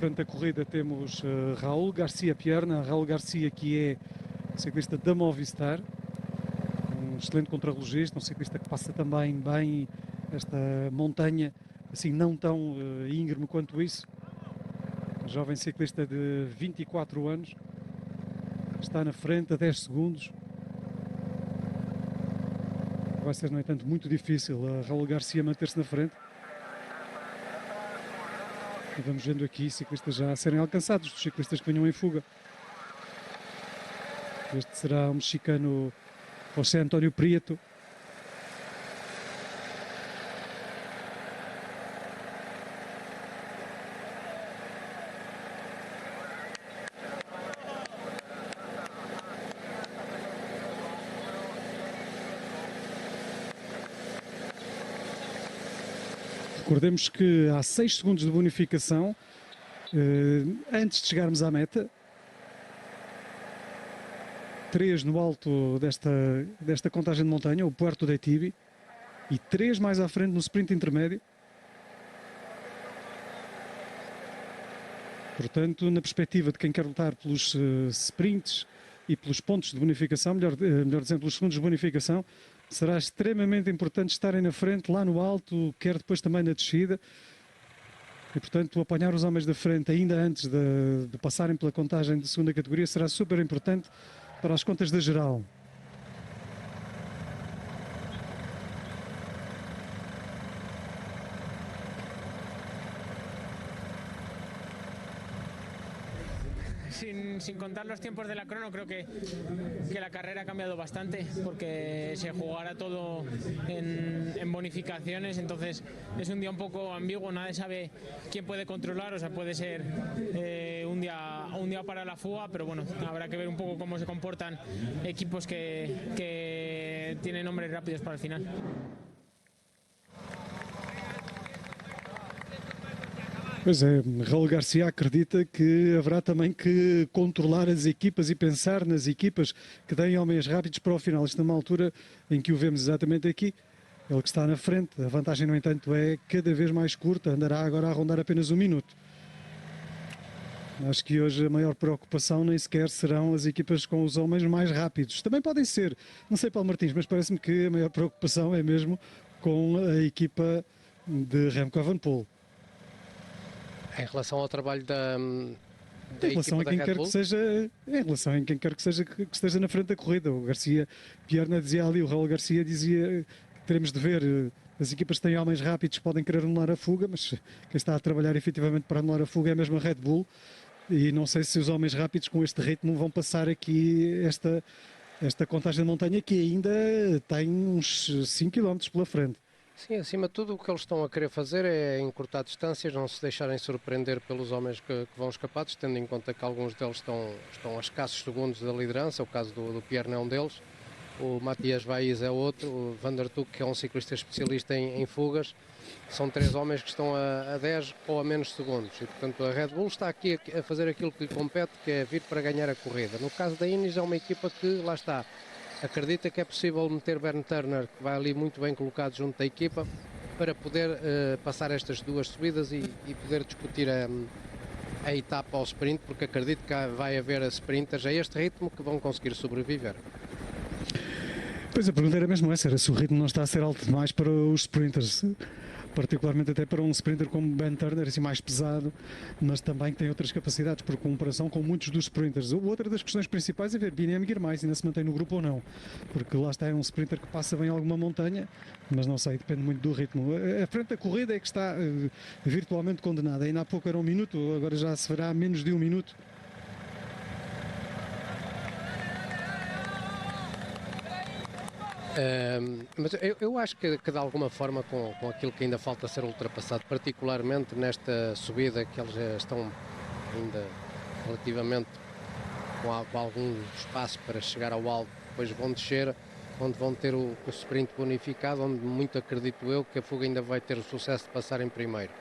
frente da corrida temos Raul Garcia Pierna. Raul Garcia, que é ciclista da Movistar, um excelente contrarrelogista, um ciclista que passa também bem esta montanha, assim não tão íngreme quanto isso. Um jovem ciclista de 24 anos, está na frente a 10 segundos. Vai ser, no entanto, muito difícil a Raul Garcia manter-se na frente. E vamos vendo aqui ciclistas já a serem alcançados, dos ciclistas que venham em fuga. Este será o mexicano José António Prieto. Recordemos que há 6 segundos de bonificação antes de chegarmos à meta. 3 no alto desta contagem de montanha, o Puerto de Tibi, e 3 mais à frente no sprint intermédio. Portanto, na perspectiva de quem quer lutar pelos sprints e pelos pontos de bonificação, melhor dizendo, pelos segundos de bonificação, será extremamente importante estarem na frente, lá no alto, quer depois também na descida. E, portanto, apanhar os homens da frente ainda antes de passarem pela contagem de segunda categoria será super importante para as contas da geral. Sin contar los tiempos de la crono, creo que la carrera ha cambiado bastante porque se jugará todo en bonificaciones, entonces es un día un poco ambiguo, nadie sabe quién puede controlar, o sea, puede ser un día para la fuga, pero bueno, habrá que ver un poco cómo se comportan equipos que tienen hombres rápidos para el final. Pois é, Raul Garcia acredita que haverá também que controlar as equipas e pensar nas equipas que deem homens rápidos para o final. Isto numa altura em que o vemos exatamente aqui, ele que está na frente. A vantagem, no entanto, é cada vez mais curta, andará agora a rondar apenas 1 minuto. Acho que hoje a maior preocupação nem sequer serão as equipas com os homens mais rápidos. Também podem ser, não sei, Paulo Martins, mas parece-me que a maior preocupação é mesmo com a equipa de Remco Evenepoel. Em relação ao trabalho da em relação equipa a quem da Red quer Bull? que seja, em relação a quem quer que seja que esteja na frente da corrida. O Garcia Pierna dizia ali, o Raul Garcia dizia que teremos de ver, as equipas que têm homens rápidos podem querer anular a fuga, mas quem está a trabalhar efetivamente para anular a fuga é mesmo a Red Bull, e não sei se os homens rápidos com este ritmo vão passar aqui esta contagem de montanha, que ainda tem uns 5 km pela frente. Sim, acima de tudo o que eles estão a querer fazer é encurtar distâncias, não se deixarem surpreender pelos homens que vão escapados, tendo em conta que alguns deles estão a escassos segundos da liderança. O caso do Pierre é um deles, o Matias Vaiz é outro, o Van der Tuck, que é um ciclista especialista em fugas. São 3 homens que estão a 10 ou a menos segundos e, portanto, a Red Bull está aqui a fazer aquilo que lhe compete, que é vir para ganhar a corrida. No caso da Ineos, é uma equipa que, lá está, acredita que é possível meter Bernd Turner, que vai ali muito bem colocado junto da equipa, para poder passar estas 2 subidas e poder discutir a etapa ao sprint, porque acredito que vai haver sprinters a este ritmo que vão conseguir sobreviver. Pois a pergunta era mesmo essa, era se o ritmo não está a ser alto demais para os sprinters, particularmente até para um sprinter como Ben Turner, assim mais pesado, mas também que tem outras capacidades por comparação com muitos dos sprinters. Outra das questões principais é ver Biniam Girmay ainda se mantém no grupo ou não, porque lá está, é um sprinter que passa bem alguma montanha, mas não sei, depende muito do ritmo. A frente da corrida é que está virtualmente condenada, ainda há pouco era 1 minuto, agora já se fará menos de 1 minuto. Mas eu acho que de alguma forma com aquilo que ainda falta ser ultrapassado, particularmente nesta subida que eles já estão ainda relativamente com algum espaço para chegar ao alto, depois vão descer, onde vão ter o sprint bonificado, onde muito acredito eu que a fuga ainda vai ter o sucesso de passar em primeiro.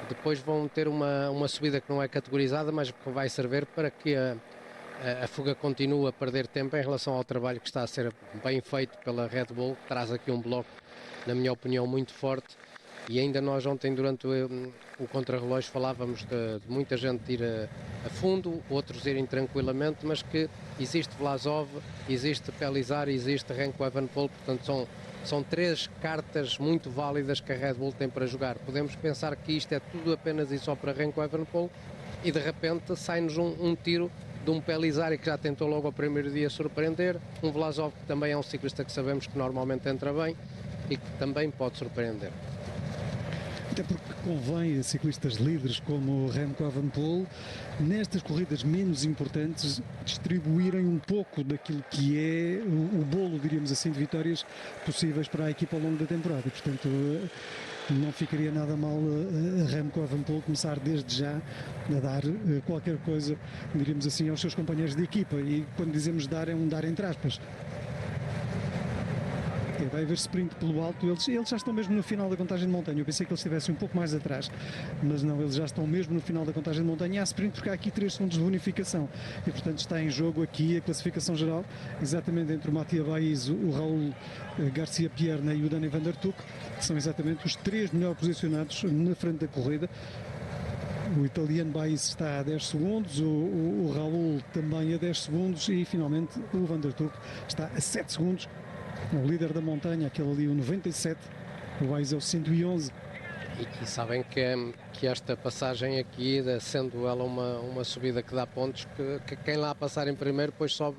Depois vão ter uma subida que não é categorizada, mas que vai servir para que a fuga continua a perder tempo em relação ao trabalho que está a ser bem feito pela Red Bull, que traz aqui um bloco, na minha opinião, muito forte, E ainda nós ontem, durante o contrarrelógio, falávamos de muita gente ir a fundo, outros irem tranquilamente, mas que existe Vlasov, existe Pelizar, existe Remco Evenepoel, portanto são três cartas muito válidas que a Red Bull tem para jogar. Podemos pensar que isto é tudo apenas e só para Remco Evenepoel e de repente sai-nos um tiro de um Pelizar que já tentou logo ao primeiro dia surpreender, um Vlasov que também é um ciclista que sabemos que normalmente entra bem e que também pode surpreender. Até porque convém a ciclistas líderes como o Remco Evenepoel, nestas corridas menos importantes, distribuírem um pouco daquilo que é o bolo, diríamos assim, de vitórias possíveis para a equipa ao longo da temporada. E, portanto, não ficaria nada mal a Remco Evenepoel começar desde já a dar qualquer coisa, diríamos assim, aos seus companheiros de equipa. E quando dizemos dar, é um dar entre aspas. Vai haver sprint pelo alto, eles já estão mesmo no final da contagem de montanha. Eu pensei que eles estivessem um pouco mais atrás, mas não, eles já estão mesmo no final da contagem de montanha. Há sprint porque há aqui 3 segundos de bonificação e portanto está em jogo aqui a classificação geral, exatamente entre o Mattia Baiz, o Raul Garcia Pierna e o Dani van der Tuck, que são exatamente os 3 melhor posicionados na frente da corrida. O italiano Baiz está a 10 segundos, o Raul também a 10 segundos e finalmente o van der Tuck está a 7 segundos. O líder da montanha, aquele ali, o 97, o Baiz é o 111. E sabem que esta passagem aqui, sendo ela uma subida que dá pontos, que quem lá passar em primeiro depois sobe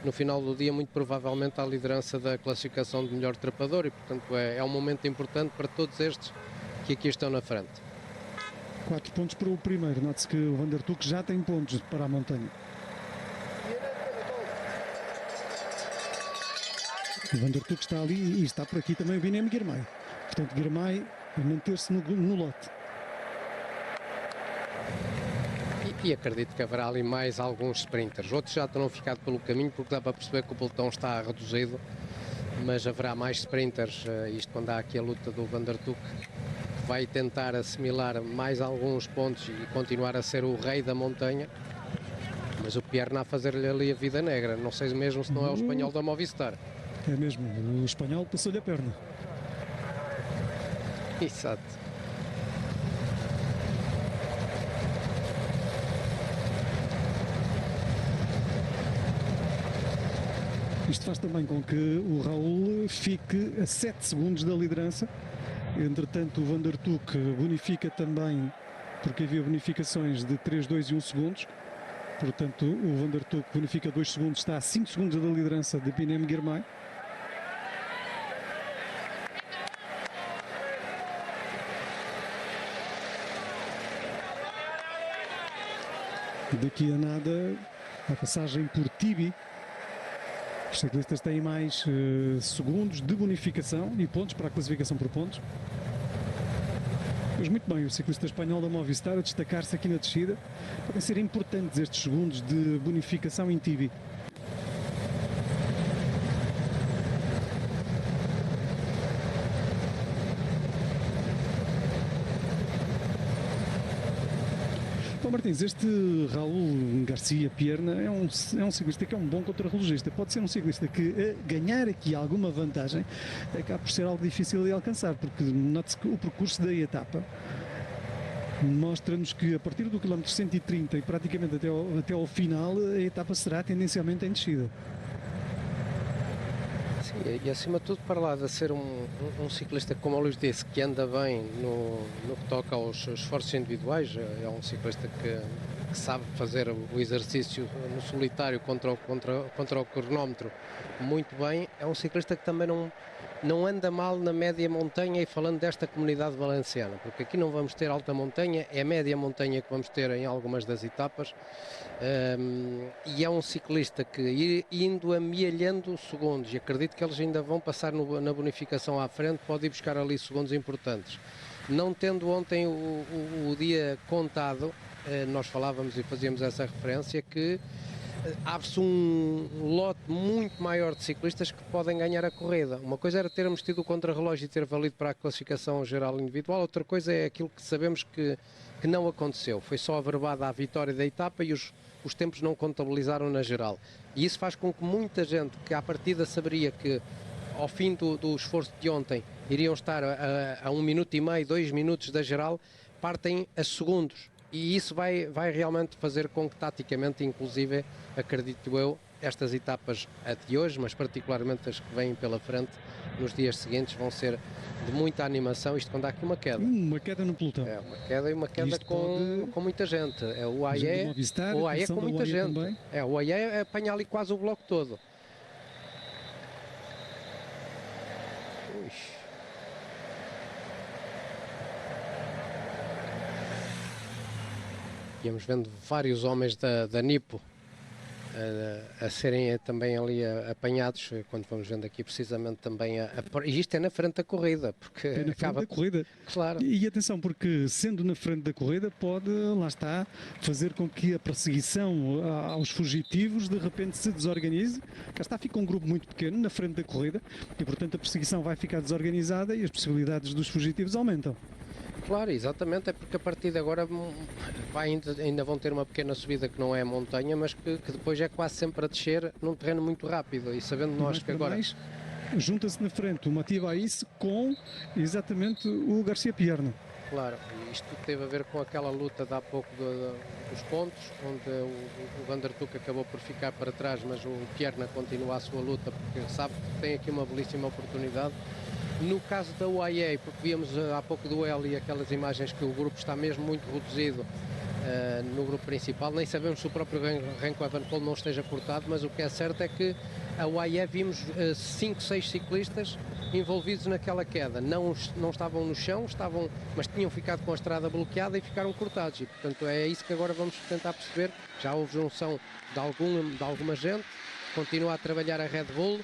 no final do dia muito provavelmente à liderança da classificação de melhor trepador e portanto é um momento importante para todos estes que aqui estão na frente. 4 pontos para o primeiro, note-se que o Van der Tuck já tem pontos para a montanha. O Van der Tuck está ali e está por aqui também o Binem Girmay. Portanto, Girmay a manter-se no lote. E acredito que haverá ali mais alguns sprinters. Outros já terão ficado pelo caminho porque dá para perceber que o pelotão está reduzido. Mas haverá mais sprinters, isto quando há aqui a luta do Van der Tuck, que vai tentar assimilar mais alguns pontos e continuar a ser o rei da montanha. Mas o Pierna a fazer-lhe ali a vida negra. Não sei mesmo se não é o espanhol da Movistar. É mesmo, o espanhol passou-lhe a perna. Exato. Isto faz também com que o Raul fique a 7 segundos da liderança. Entretanto, o Van der Tuck bonifica também, porque havia bonificações de 3, 2 e 1 segundos. Portanto, o Van der Tuck bonifica 2 segundos, está a 5 segundos da liderança de Binem Girmay. Daqui a nada, a passagem por Tibi. Os ciclistas têm mais segundos de bonificação e pontos para a classificação por pontos. Mas muito bem, o ciclista espanhol da Movistar a destacar-se aqui na descida. Podem ser importantes estes segundos de bonificação em Tibi. Bom, Martins, este Raul Garcia Pierna é um ciclista que é um bom contrarrelogista. Pode ser um ciclista que ganhar aqui alguma vantagem acaba por ser algo difícil de alcançar, porque note-se que o percurso da etapa mostra-nos que a partir do quilómetro 130 e praticamente até ao final a etapa será tendencialmente em descida. Sim, e acima de tudo para lá de ser um ciclista, como o Luís disse, que anda bem no que toca aos esforços individuais, é um ciclista que sabe fazer o exercício no solitário contra o cronómetro muito bem, é um ciclista que também não anda mal na média montanha, e falando desta comunidade valenciana, porque aqui não vamos ter alta montanha, é média montanha que vamos ter em algumas das etapas, e é um ciclista que indo amealhando segundos, e acredito que eles ainda vão passar na bonificação à frente, pode ir buscar ali segundos importantes. Não tendo ontem o dia contado, nós falávamos e fazíamos essa referência que abre-se um lote muito maior de ciclistas que podem ganhar a corrida. Uma coisa era termos tido o contrarrelógio e ter valido para a classificação geral individual, outra coisa é aquilo que sabemos que não aconteceu. Foi só averbada a vitória da etapa e os tempos não contabilizaram na geral. E isso faz com que muita gente que à partida saberia que ao fim do esforço de ontem iriam estar a 1 minuto e meio, 2 minutos da geral, partem a segundos. E isso vai realmente fazer com que, taticamente, inclusive, acredito eu, estas etapas, a de hoje, mas particularmente as que vêm pela frente, nos dias seguintes, vão ser de muita animação. Isto quando há aqui uma queda. Uma queda no pelotão. É uma queda, e uma queda com muita gente. É o AE com muita gente. Também. O AE apanha ali quase o bloco todo. Ui. Íamos vendo vários homens da Nipo a serem também ali apanhados, quando vamos vendo aqui precisamente também e isto é na frente da corrida, porque é na frente da corrida. Claro. E atenção, porque sendo na frente da corrida pode, lá está, fazer com que a perseguição aos fugitivos de repente se desorganize. Cá está, fica um grupo muito pequeno na frente da corrida e portanto a perseguição vai ficar desorganizada e as possibilidades dos fugitivos aumentam. Claro, exatamente, é porque a partir de agora ainda vão ter uma pequena subida que não é montanha, mas que depois é quase sempre a descer num terreno muito rápido, e sabendo nós que agora... Junta-se na frente o Mathieu Aïs com exatamente o Garcia Pierno. Claro, e isto teve a ver com aquela luta de há pouco dos pontos, onde o Van der Tuk acabou por ficar para trás, mas o Pierna continua a sua luta, porque sabe que tem aqui uma belíssima oportunidade. No caso da UAE, porque víamos há pouco do L e aquelas imagens que o grupo está mesmo muito reduzido no grupo principal, nem sabemos se o próprio Remco Evenepoel não esteja cortado, mas o que é certo é que a UAE vimos 5, 6 ciclistas envolvidos naquela queda, não estavam no chão, mas tinham ficado com a estrada bloqueada e ficaram cortados, e portanto é isso que agora vamos tentar perceber. Já houve junção de alguma gente, continua a trabalhar a Red Bull.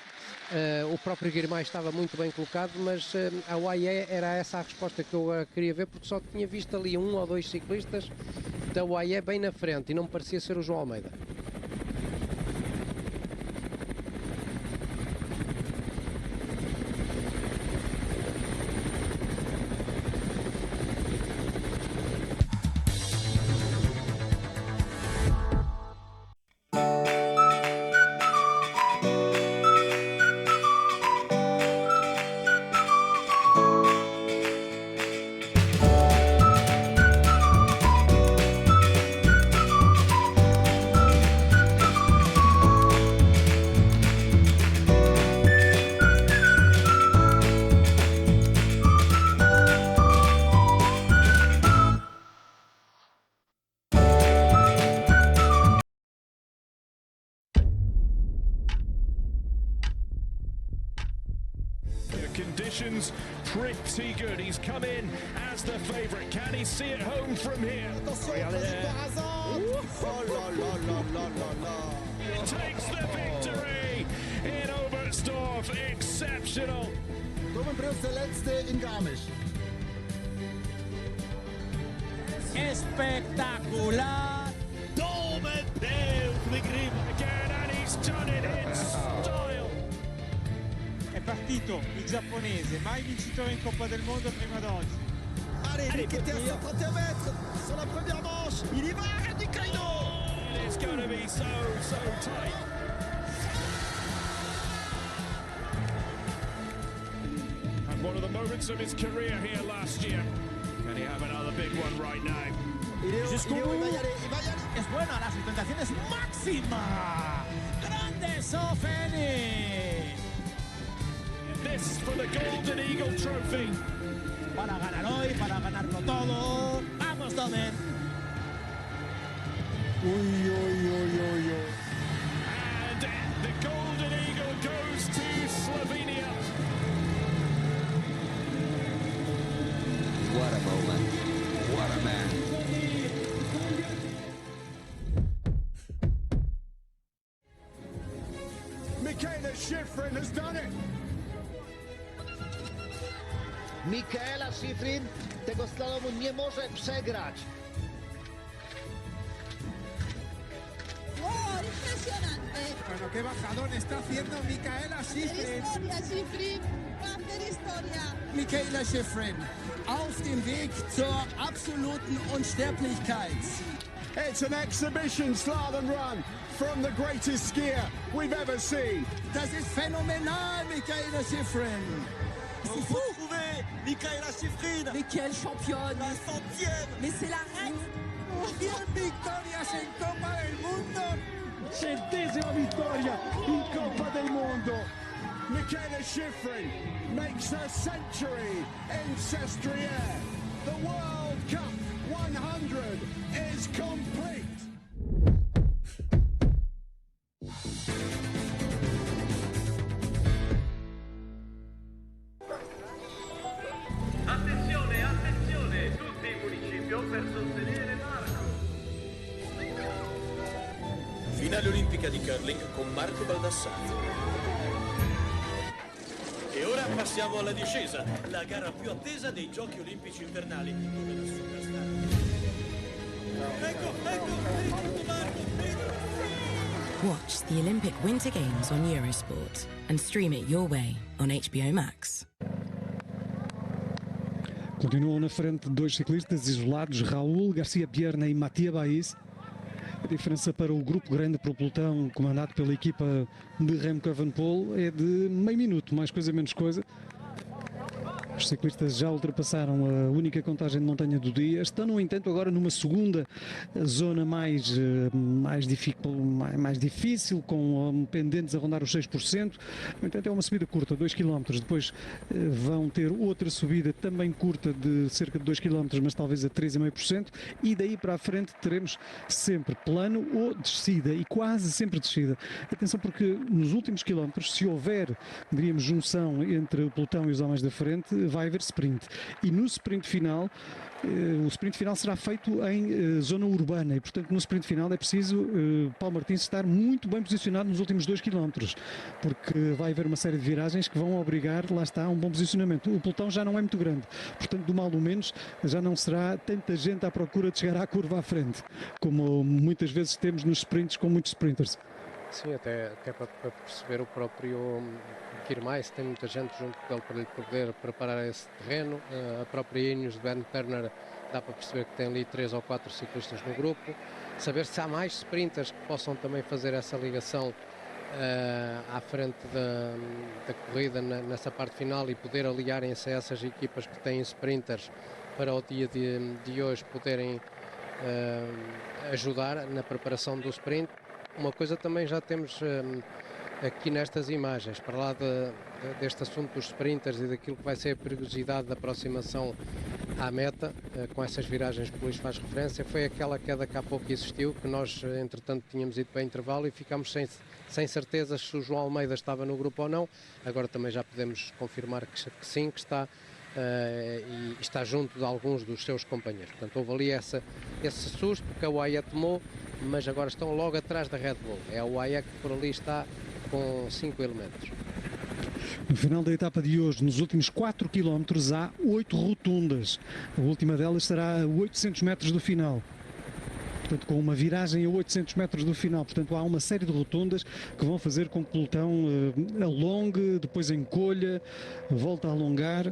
O próprio Guirmay estava muito bem colocado, mas a UAE era essa a resposta que eu queria ver, porque só tinha visto ali 1 ou 2 ciclistas da UAE bem na frente e não me parecia ser o João Almeida. Conditions pretty good. He's come in as the favourite. Can he see it home from here? He takes the victory in Oberstdorf. Exceptional. Domenbreus der Letzte in Garmisch. Espectacular. Domenbreus again, and he's done it in style. È partito il giapponese, mai vincitore in Coppa del Mondo prima d'oggi. Allez, qui était à 131 mètres sur la première manche. Il y va, Randy Kaino. It's going to be so tight. And one of the moments of his career here last year. Can he have another big one right now? Es bueno, la sustentación es máxima. Grande Sofeni. This for the Golden Eagle Trophy. Para ganar hoy, para ganarlo todo. Vamos, Domen. Uy. And the Golden Eagle goes to Slovenia. What a moment. What a man. Michaela Shiffrin has done it. Michaela Shiffrin tego slalomu nie może przegrać. ¡Wow! ¡Impresionante! Bueno, qué bajadón está haciendo Michaela Shiffrin. Historia, Shiffrin. Va a hacer historia. Michaela Shiffrin auf dem Weg zur absoluten Unsterblichkeit. It's an exhibition slalom run from the greatest skier we've ever seen. Das ist phänomenal, Michaela Shiffrin. Vous pouvez Michaela Schifrin. Mais quelle championne! La 100e. Mais c'est la reine! 100 victorias en Copa del Mundo. 100ª vitória em Copa del Mundo. Michaela Schifrin makes her century in Sestriere. The World Cup 100 is complete. Attenzione, attenzione, tutti in municipio per sostenere Marco. Finale olimpica di curling con Marco Baldassarri. E ora passiamo alla discesa, la gara più attesa dei Giochi Olimpici Invernali, dove la superstar... Ecco Marco! Watch the Olympic Winter Games on Eurosport and stream it your way on HBO Max. Continuam na frente dois ciclistas isolados, Raul Garcia Pierna e Matia Baiz. A diferença para o grupo grande, para o pelotão comandado pela equipa de Remco Evenepoel, é de meio minuto, mais coisa menos coisa. Os ciclistas já ultrapassaram a única contagem de montanha do dia. Estão, no entanto, agora numa segunda zona mais difícil, com pendentes a rondar os 6%. No entanto, é uma subida curta, 2 km. Depois vão ter outra subida também curta de cerca de 2 km, mas talvez a 3,5%. E daí para a frente teremos sempre plano ou descida, e quase sempre descida. Atenção, porque nos últimos quilómetros, se houver, diríamos, junção entre o pelotão e os homens da frente, vai haver sprint. E no sprint final, o sprint final será feito em zona urbana e, portanto, no sprint final é preciso Paulo Martins estar muito bem posicionado nos últimos 2 km, porque vai haver uma série de viragens que vão obrigar, lá está, a um bom posicionamento. O pelotão já não é muito grande, portanto, do mal do menos, já não será tanta gente à procura de chegar à curva à frente, como muitas vezes temos nos sprints com muitos sprinters. Sim, até para perceber o próprio Kirmais, tem muita gente junto dele para lhe poder preparar esse terreno. A própria Ineos de Ben Turner, dá para perceber que tem ali 3 ou 4 ciclistas no grupo. Saber se há mais sprinters que possam também fazer essa ligação à frente da corrida nessa parte final e poder aliarem-se a essas equipas que têm sprinters para o dia de hoje poderem ajudar na preparação do sprint. Uma coisa também já temos aqui nestas imagens, para lá deste assunto dos sprinters e daquilo que vai ser a perigosidade da aproximação à meta, com essas viragens que o Luís faz referência, foi aquela queda que há pouco existiu, que nós entretanto tínhamos ido para intervalo e ficámos sem certeza se o João Almeida estava no grupo ou não. Agora também já podemos confirmar que sim, que está. E está junto de alguns dos seus companheiros. Portanto, houve ali esse susto que a UAE tomou, mas agora estão logo atrás da Red Bull. É a UAE que por ali está com 5 elementos. No final da etapa de hoje, nos últimos 4 km, há 8 rotundas. A última delas será a 800 metros do final. Portanto, com uma viragem a 800 metros do final. Portanto, há uma série de rotundas que vão fazer com que o pelotão alongue, depois encolha, volte a alongar.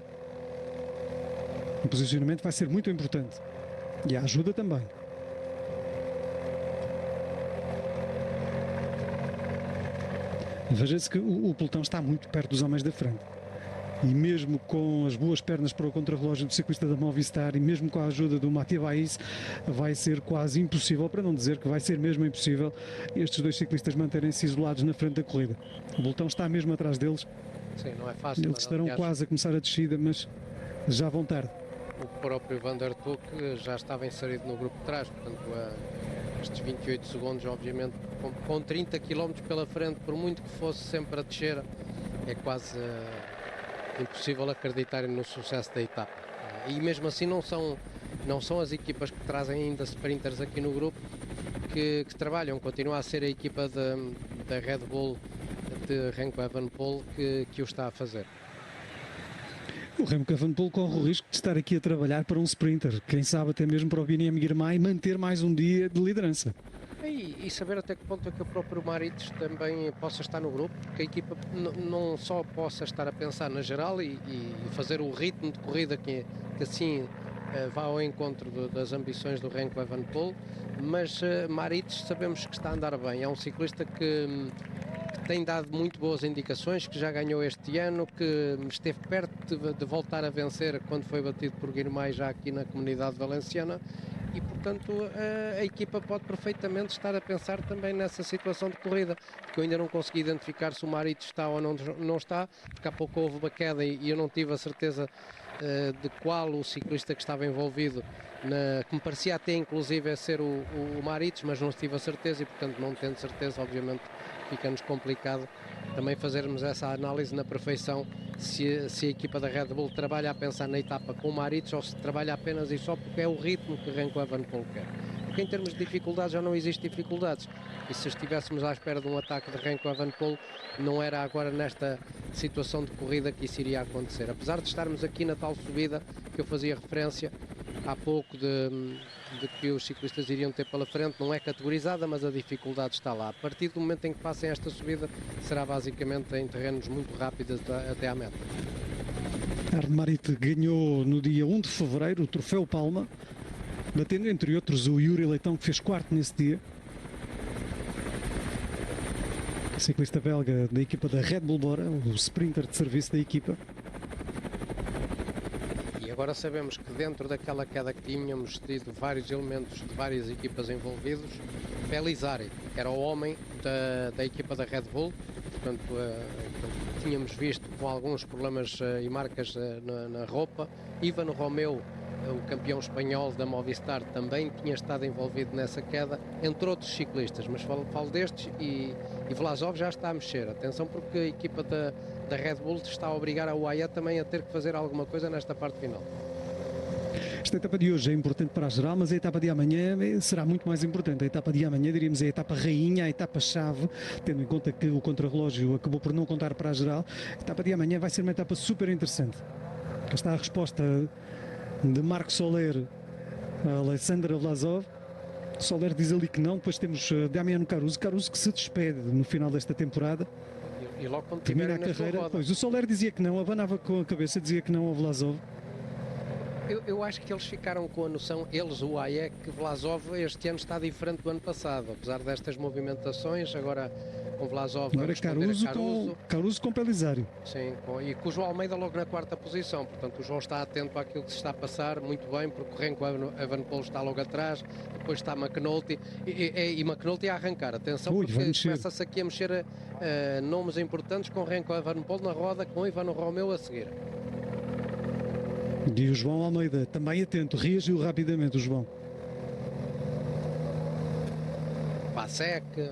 O posicionamento vai ser muito importante. E a ajuda também. Veja-se que o pelotão está muito perto dos homens da frente. E mesmo com as boas pernas para o contrarrelógio do ciclista da Movistar e mesmo com a ajuda do Matia Baiz, vai ser quase impossível, para não dizer que vai ser mesmo impossível, estes dois ciclistas manterem-se isolados na frente da corrida. O pelotão está mesmo atrás deles. Sim, não é fácil. Eles estarão quase a começar a descida, mas já vão tarde. O próprio Van der Tuck já estava inserido no grupo de trás, portanto estes 28 segundos, obviamente, com 30 km pela frente, por muito que fosse sempre a descer, é quase impossível acreditarem no sucesso da etapa. E mesmo assim não são as equipas que trazem ainda sprinters aqui no grupo que trabalham, continua a ser a equipa da Red Bull de Remco Evenepoel que o está a fazer. O Remco Evenepoel corre o risco de estar aqui a trabalhar para um sprinter, quem sabe até mesmo para o Biniam Girmay manter mais um dia de liderança. E saber até que ponto é que o próprio Maritz também possa estar no grupo, que a equipa não só possa estar a pensar na geral e fazer o ritmo de corrida que assim vá ao encontro das ambições do Remco Evenepoel, mas Maritz sabemos que está a andar bem, é um ciclista que tem dado muito boas indicações, que já ganhou este ano, que esteve perto de de voltar a vencer quando foi batido por Guirmay já aqui na Comunidade Valenciana. E, portanto, a equipa pode perfeitamente estar a pensar também nessa situação de corrida, porque eu ainda não consegui identificar se o Marit está ou não está, porque há pouco houve uma queda e eu não tive a certeza de qual o ciclista que estava envolvido, que me parecia até inclusive ser o Marit, mas não tive a certeza e, portanto, não tendo certeza, obviamente, fica-nos complicado também fazermos essa análise na perfeição se a equipa da Red Bull trabalha a pensar na etapa com o Marit ou se trabalha apenas e só porque é o ritmo que Remco Evenepoel quer. Porque em termos de dificuldades já não existem dificuldades, e se estivéssemos à espera de um ataque de Remco Evenepoel não era agora nesta situação de corrida que isso iria acontecer. Apesar de estarmos aqui na tal subida que eu fazia referência há pouco de que os ciclistas iriam ter pela frente, não é categorizada, mas a dificuldade está lá. A partir do momento em que passem esta subida, será basicamente em terrenos muito rápidos até à meta. Arnaud Marit ganhou no dia 1 de fevereiro o Troféu Palma, batendo entre outros o Yuri Leitão, que fez quarto nesse dia. Ciclista belga da equipa da Red Bull Bora, o sprinter de serviço da equipa. Agora sabemos que dentro daquela queda que tínhamos tido vários elementos de várias equipas envolvidos, Pelizari era o homem da equipa da Red Bull, portanto tínhamos visto com alguns problemas e marcas na roupa. Ivan Romeu, o campeão espanhol da Movistar, também tinha estado envolvido nessa queda, entre outros ciclistas, mas falo destes e Vlasov já está a mexer. Atenção, porque a equipa da Red Bull está a obrigar a UAE também a ter que fazer alguma coisa nesta parte final. Esta etapa de hoje é importante para a geral, mas a etapa de amanhã será muito mais importante. A etapa de amanhã, diríamos, é a etapa rainha, a etapa-chave, tendo em conta que o contrarrelógio acabou por não contar para a geral. A etapa de amanhã vai ser uma etapa super interessante. Cá está a resposta de Marc Soler a Alexandre Vlasov. Soler diz ali que não, depois temos Damiano Caruso que se despede no final desta temporada. E logo quando termina a carreira. Pois, o Soler dizia que não, abanava com a cabeça, dizia que não ao Vlasov. Eu acho que eles ficaram com a noção, eles, o UAE, que Vlasov este ano está diferente do ano passado, apesar destas movimentações. Agora com Vlasov agora Caruso com Pelizari. Sim, e com o João Almeida logo na quarta posição, portanto o João está atento àquilo que se está a passar, muito bem, porque o Remco Evenepoel está logo atrás, depois está McNulty e McNulty a arrancar, atenção, porque começa-se aqui a mexer nomes importantes, com Remco Evenepoel na roda, com Ivan Romeu a seguir. E o João Almeida também atento, reagiu rapidamente o João. Vasek,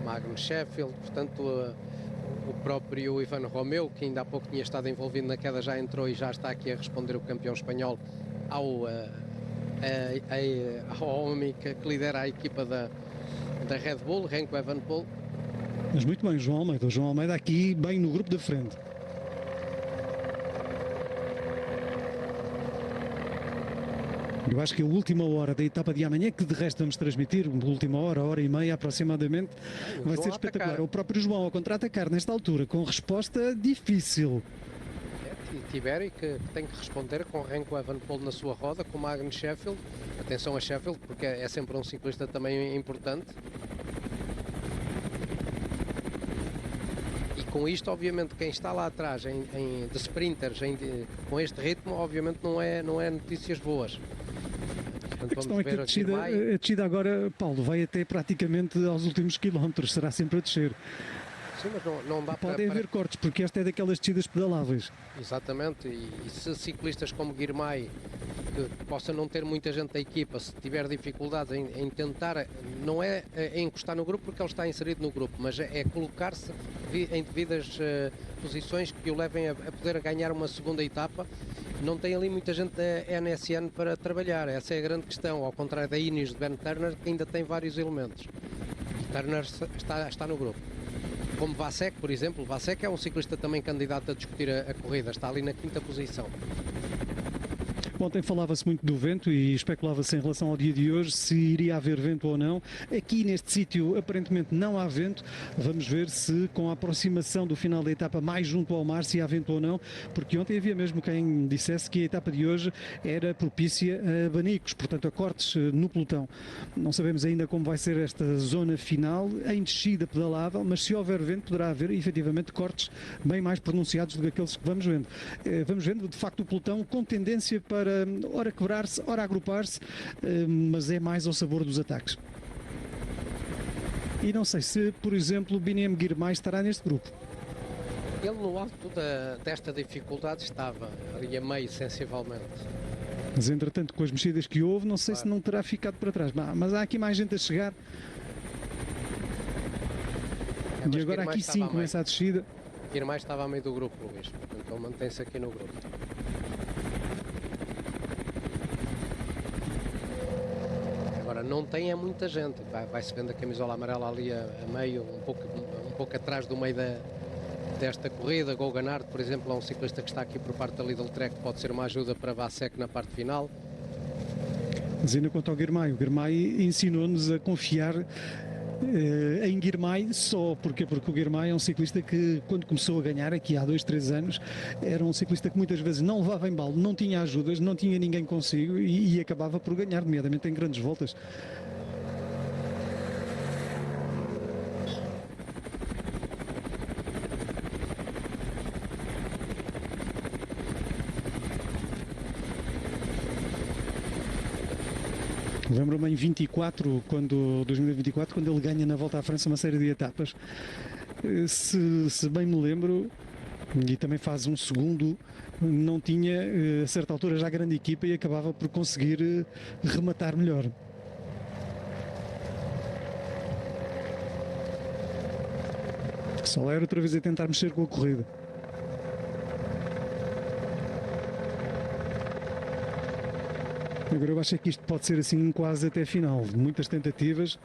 Magnus Sheffield, portanto o próprio Ivan Romeu, que ainda há pouco tinha estado envolvido na queda, já entrou e já está aqui a responder o campeão espanhol ao homem que lidera a equipa da Red Bull, Remco Evenepoel. Mas muito bem, João Almeida. O João Almeida aqui bem no grupo da frente. Eu acho que a última hora da etapa de amanhã, que de resto vamos transmitir, a última hora e meia aproximadamente, vai ser espetacular. O próprio João a contra-atacar nesta altura, com resposta difícil. Tiberi, que tem que responder com Remco Evenepoel na sua roda, com Magnus Sheffield. Atenção a Sheffield, porque é sempre um ciclista também importante. E com isto, obviamente, quem está lá atrás de sprinters com este ritmo, obviamente não é notícias boas. A questão é que a descida agora, Paulo, vai até praticamente aos últimos quilómetros, será sempre a descer. Sim, mas não dá Podem haver cortes, porque esta é daquelas descidas pedaláveis. Exatamente, e se ciclistas como Guirmay, que possa não ter muita gente da equipa, se tiver dificuldades em tentar, não é encostar no grupo porque ele está inserido no grupo, mas é colocar-se em devidas posições que o levem a poder ganhar uma segunda etapa. Não tem ali muita gente da NSN para trabalhar, essa é a grande questão, ao contrário da Ineos de Ben Turner, que ainda tem vários elementos. E Turner está no grupo. Como Vasek, por exemplo, Vasek é um ciclista também candidato a discutir a corrida, está ali na quinta posição. Ontem falava-se muito do vento e especulava-se em relação ao dia de hoje se iria haver vento ou não. Aqui neste sítio aparentemente não há vento. Vamos ver se com a aproximação do final da etapa mais junto ao mar se há vento ou não, porque ontem havia mesmo quem dissesse que a etapa de hoje era propícia a abanicos, portanto a cortes no pelotão. Não sabemos ainda como vai ser esta zona final, em descida pedalável, mas se houver vento poderá haver efetivamente cortes bem mais pronunciados do que aqueles que vamos vendo. Vamos vendo de facto o pelotão com tendência para ora quebrar-se, ora agrupar-se, mas é mais ao sabor dos ataques. E não sei se, por exemplo, o Biniam Girmay estará neste grupo. Ele no alto desta dificuldade estava, ali a meio sensivelmente. Mas entretanto com as mexidas que houve, não sei se não terá ficado para trás. Mas há aqui mais gente a chegar. E agora aqui sim começa a descida. Girmay estava a meio do grupo, Luís, portanto ele mantém-se aqui no grupo. Agora não tem muita gente, vai-se vendo a camisola amarela ali a meio, um pouco atrás do meio desta corrida. Goganard, por exemplo, é um ciclista que está aqui por parte da Lidl Trek, pode ser uma ajuda para Vasek na parte final. Mas ainda quanto ao Girmay, o Girmay ensinou-nos a confiar em Girmay só porque o Girmay é um ciclista que quando começou a ganhar aqui há 2, 3 anos era um ciclista que muitas vezes não levava em balde, não tinha ajudas, não tinha ninguém consigo e acabava por ganhar, nomeadamente em grandes voltas. Lembro-me em 2024, quando ele ganha na Volta à França uma série de etapas. Se bem me lembro, e também faz um segundo, não tinha a certa altura já grande equipa e acabava por conseguir rematar melhor. Só era outra vez a tentar mexer com a corrida. Agora eu acho que isto pode ser assim quase até final. Muitas tentativas,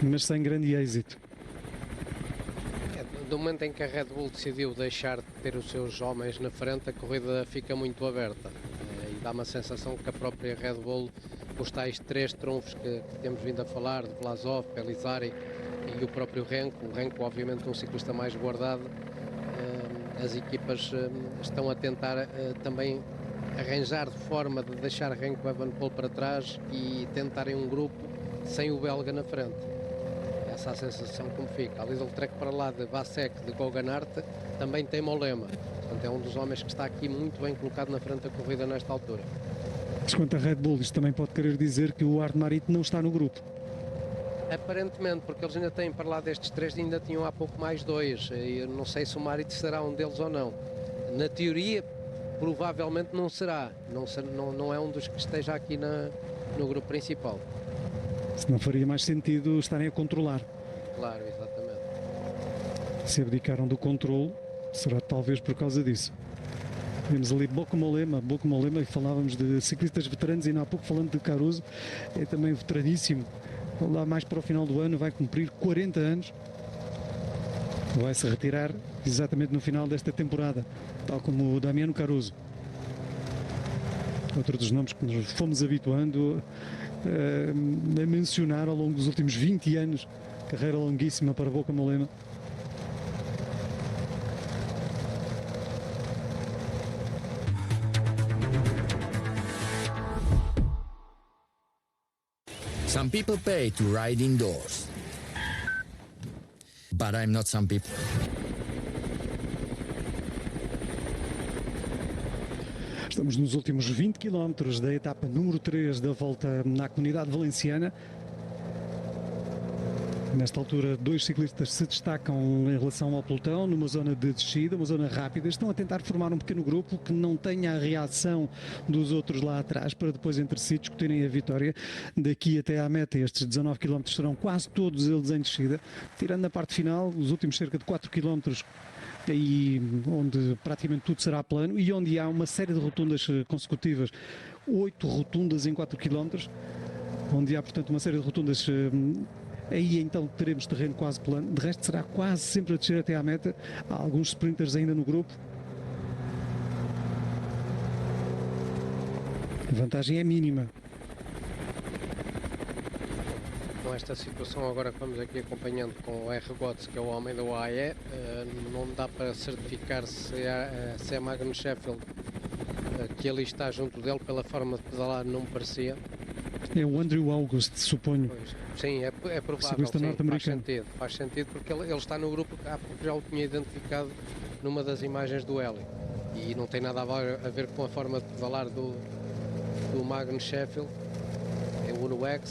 mas sem grande êxito. Do momento em que a Red Bull decidiu deixar de ter os seus homens na frente, a corrida fica muito aberta. E dá uma sensação que a própria Red Bull, os tais 3 trunfos que temos vindo a falar, de Vlasov, Pellizzari e o próprio Renko, o Renko obviamente um ciclista mais guardado, as equipas estão a tentar também arranjar de forma de deixar Renko Evenepoel para trás e tentarem um grupo sem o belga na frente. Essa é a sensação que me fica. A Lidl Trek para lá de Vasek, de Goganard, também tem Mollema. Portanto, é um dos homens que está aqui muito bem colocado na frente da corrida nesta altura. Mas quanto a Red Bull, isto também pode querer dizer que o Arnaud Marit não está no grupo. Aparentemente, porque eles ainda têm para lá destes 3, ainda tinham há pouco mais 2. Eu não sei se o Marit será um deles ou não. Na teoria, provavelmente não será. Não é um dos que esteja aqui no grupo principal. Se não faria mais sentido estarem a controlar. Claro, exatamente. Se abdicaram do controle, será talvez por causa disso. Temos ali Bocco Mollema, e falávamos de ciclistas veteranos e ainda há pouco falando de Caruso, é também veteraníssimo. Lá mais para o final do ano vai cumprir 40 anos, vai se retirar exatamente no final desta temporada, tal como o Damiano Caruso, outro dos nomes que nos fomos habituando a mencionar ao longo dos últimos 20 anos, carreira longuíssima para Bocco Mollema. Some people pay to ride indoors. But I'm not some people. Estamos nos últimos 20 km da etapa número 3 da volta à Comunidade Valenciana. Nesta altura, 2 ciclistas se destacam em relação ao pelotão, numa zona de descida, uma zona rápida. Estão a tentar formar um pequeno grupo que não tenha a reação dos outros lá atrás, para depois entre si discutirem a vitória daqui até à meta. Estes 19 km serão quase todos eles em descida, tirando na parte final, os últimos cerca de 4 km, aí onde praticamente tudo será plano e onde há uma série de rotundas consecutivas, 8 rotundas em 4 km, onde há, portanto, uma série de rotundas. Aí então teremos terreno quase plano, de resto será quase sempre a descer até à meta. Há alguns sprinters ainda no grupo. A vantagem é mínima. Com esta situação agora que vamos aqui acompanhando com o R. Götze, que é o homem do AE, não dá para certificar se é Magnus Sheffield que ali está junto dele. Pela forma de pedalar não parecia. É o Andrew August, suponho. Pois, sim, é provável, Ciclista norte-americano. faz sentido porque ele está no grupo que há pouco já o tinha identificado numa das imagens do Hélio, e não tem nada a ver com a forma de pedalar do Magnus Sheffield. É o Uno X,